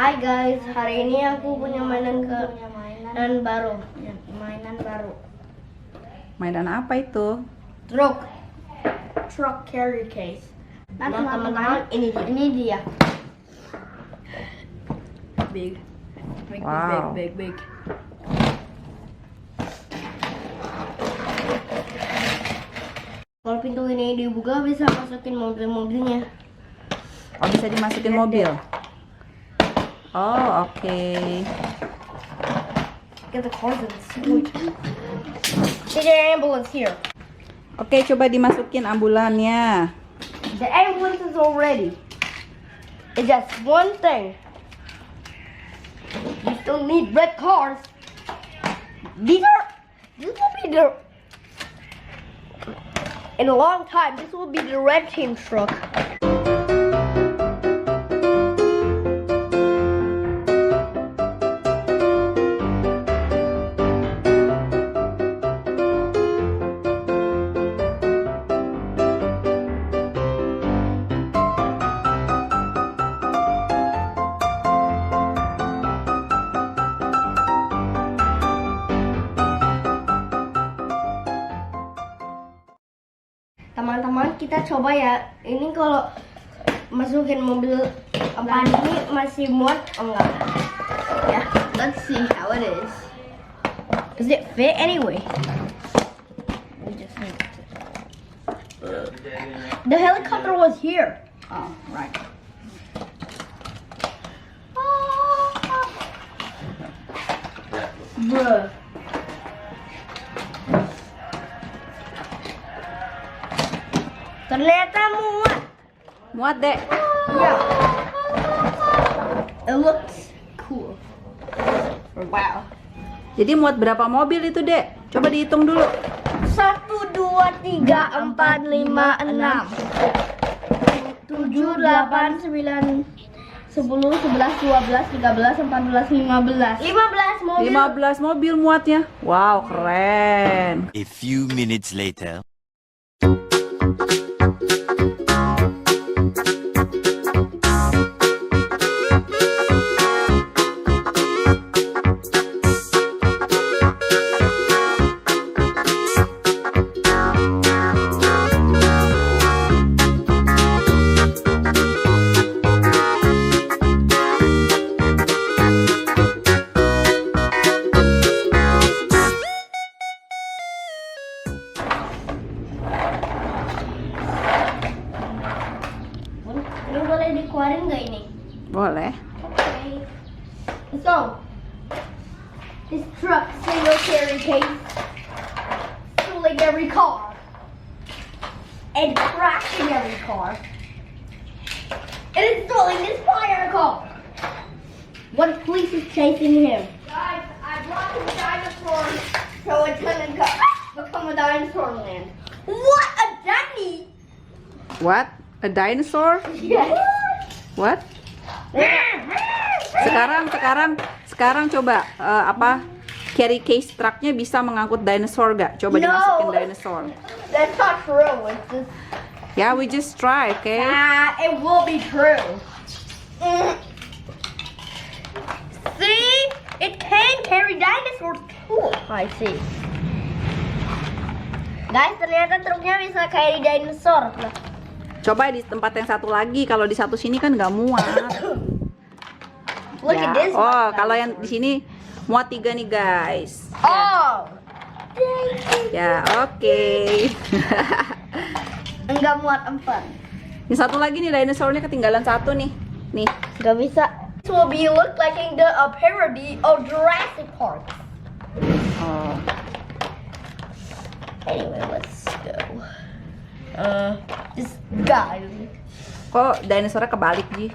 Hai guys, hari ini aku punya mainan baru. Mainan baru. Mainan apa itu? Truck carry case. Nah, teman-teman, ini dia. Big. Wow. Big. Kalau pintu ini dibuka bisa masukin mobil-mobilnya. Oh, bisa dimasukin mobil. Oh, oke. Get the cars in the seat. Get the ambulance here. Oke, coba dimasukin ambulannya. The ambulance is already. It's just one thing. You still need red cars. This will be the. In a long time, this will be the red team truck. Teman-teman, kita coba ya. Ini kalau masukin mobil apaan ini masih muat enggak? Ya, let's see how it is. Does it fit anyway? We just need to... The helicopter was here. Oh, right. Bruh. Ternyata muat. Muat, Dek. Yeah. It looks cool. Wow. Jadi muat berapa mobil itu, Dek? Coba dihitung dulu. 1, 2, 3, 4, 5, 6 7, 8, 9, 10, 11, 12, 13, 14, 15 mobil. 15 mobil muatnya. Wow, keren. A few minutes later. Ini boleh dikeluarin nggak ini? Boleh. Okay. So, this truck single carry case stealing every car and crashing every car and installing this fire car. One police is chasing him. Guys, I brought his dinosaur so it can become a dinosaur land. What a Danny! What? A dinosaur? Yes. What? Sekarang coba apa? Carry case trucknya bisa mengangkut dinosaur gak? Coba No. dimasukin dinosaur. That's not true. It's just Ya, we just try, okay? it will be true. See? It can carry dinosaurs too. I see. Guys, ternyata truknya bisa carry dinosaur. Coba di tempat yang satu lagi. Kalau di satu sini kan nggak muat. Look at this. Oh, one. kalau yang di sini muat 3 nih, guys. Oh. Ya, oke. Enggak muat 4. Ini satu lagi nih, dinosaurnya ketinggalan satu nih. Nih. Enggak bisa. This will be look like in the parody of Jurassic Park. Oh. Anyway, let's go. This guy. Kok dinosaurnya kebalik, Ji?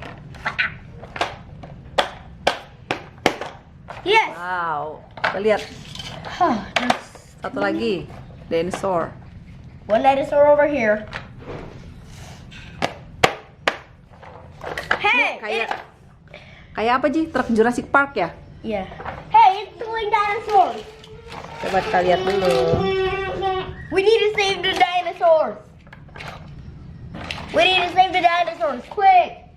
Yes. Wow. Kita lihat. Satu lagi. Dinosaur. One dinosaur over here. Hey. Kayak apa, Ji? Truk Jurassic Park ya? Yeah. Hey, it's killing dinosaurs. Coba kita lihat dulu. We need to save the dinosaurs. We need to save the dinosaurs, quick!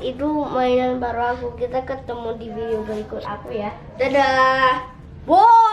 itu mainan baru aku. Kita ketemu di video berikut aku ya. Dadah. Wow.